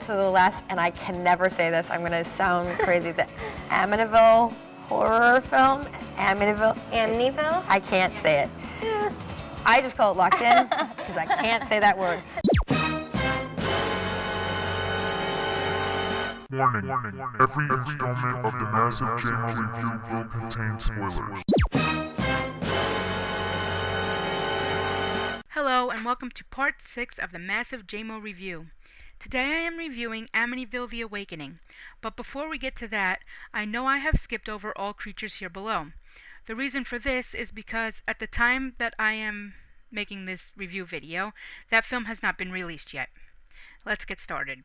to the last, and I can never say this, I'm gonna sound crazy, the Amityville horror film, Amityville? I can't say it. I just call it Locked In, because I can't say that word. Warning. Every installment of the massive JMO review will contain spoilers. Hello and welcome to part 6 of the massive JMO review. Today I am reviewing Amityville The Awakening, but before we get to that, I know I have skipped over all creatures here below. The reason for this is because at the time that I am making this review video, that film has not been released yet. Let's get started.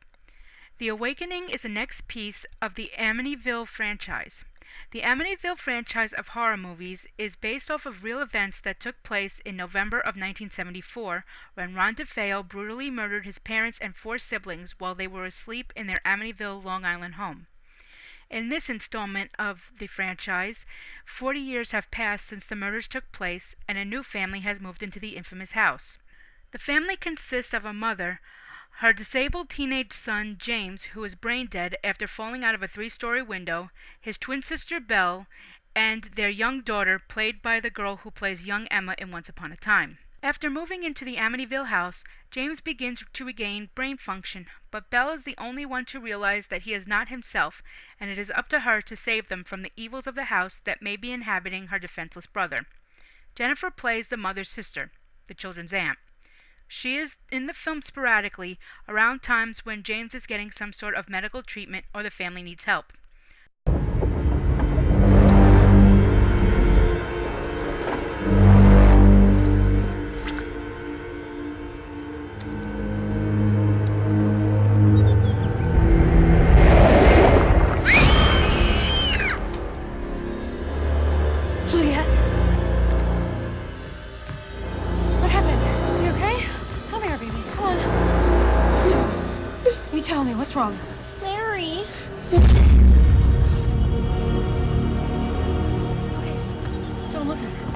The Awakening is the next piece of the Amityville franchise. The Amityville franchise of horror movies is based off of real events that took place in November of 1974 when Ron DeFeo brutally murdered his parents and 4 siblings while they were asleep in their Amityville, Long Island home. In this installment of the franchise, 40 years have passed since the murders took place and a new family has moved into the infamous house. The family consists of a mother, her disabled teenage son, James, who is brain dead after falling out of a 3-story window, his twin sister, Belle, and their young daughter, played by the girl who plays young Emma in Once Upon a Time. After moving into the Amityville house, James begins to regain brain function, but Belle is the only one to realize that he is not himself, and it is up to her to save them from the evils of the house that may be inhabiting her defenseless brother. Jennifer plays the mother's sister, the children's aunt. She is in the film sporadically around times when James is getting some sort of medical treatment or the family needs help. Juliet? What happened? You okay? Come here, baby. Come on. What's wrong? You tell me, what's wrong? Larry. Okay. Don't look at her.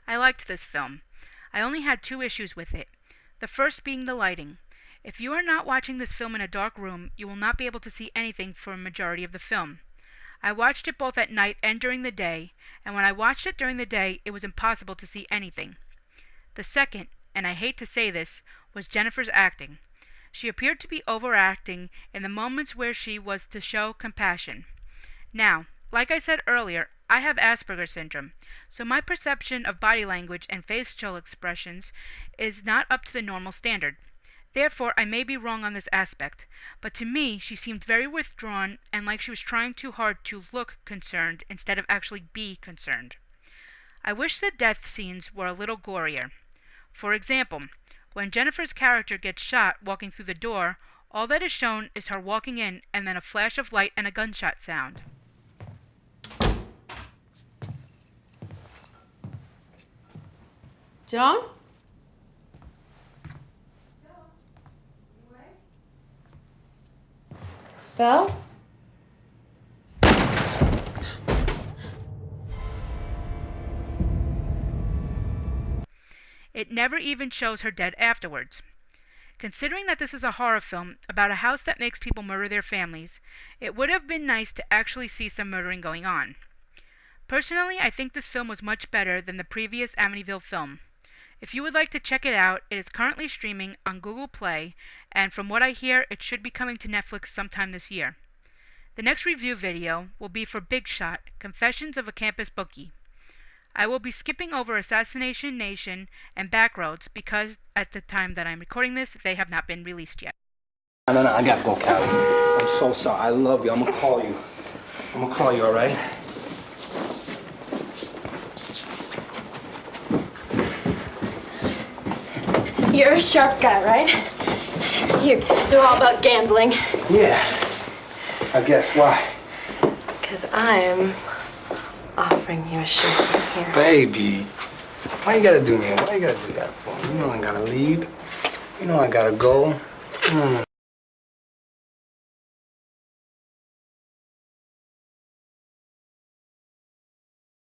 I liked this film. I only had 2 issues with it. The first being the lighting. If you are not watching this film in a dark room, you will not be able to see anything for a majority of the film. I watched it both at night and during the day, and when I watched it during the day, it was impossible to see anything. The second, and I hate to say this, was Jennifer's acting. She appeared to be overacting in the moments where she was to show compassion. Now, like I said earlier, I have Asperger's syndrome, so my perception of body language and facial expressions is not up to the normal standard. Therefore, I may be wrong on this aspect, but to me, she seemed very withdrawn and like she was trying too hard to look concerned instead of actually be concerned. I wish the death scenes were a little gorier. For example, when Jennifer's character gets shot walking through the door, all that is shown is her walking in and then a flash of light and a gunshot sound. Joan? Belle? It never even shows her dead afterwards. Considering that this is a horror film about a house that makes people murder their families, it would have been nice to actually see some murdering going on. Personally, I think this film was much better than the previous Amityville film. If you would like to check it out, it is currently streaming on Google Play, and from what I hear, it should be coming to Netflix sometime this year. The next review video will be for Big Shot, Confessions of a Campus Bookie. I will be skipping over Assassination Nation and Backroads because at the time that I'm recording this, they have not been released yet. No, I gotta go, Callie. I'm so sorry. I love you. I'm gonna call you. All right? You're a sharp guy, right? You're all about gambling. Yeah. I guess. Why? Because I'm offering you a shirt here. Baby. Why you gotta do me? Why you gotta do that for? You know I gotta leave. You know I gotta go.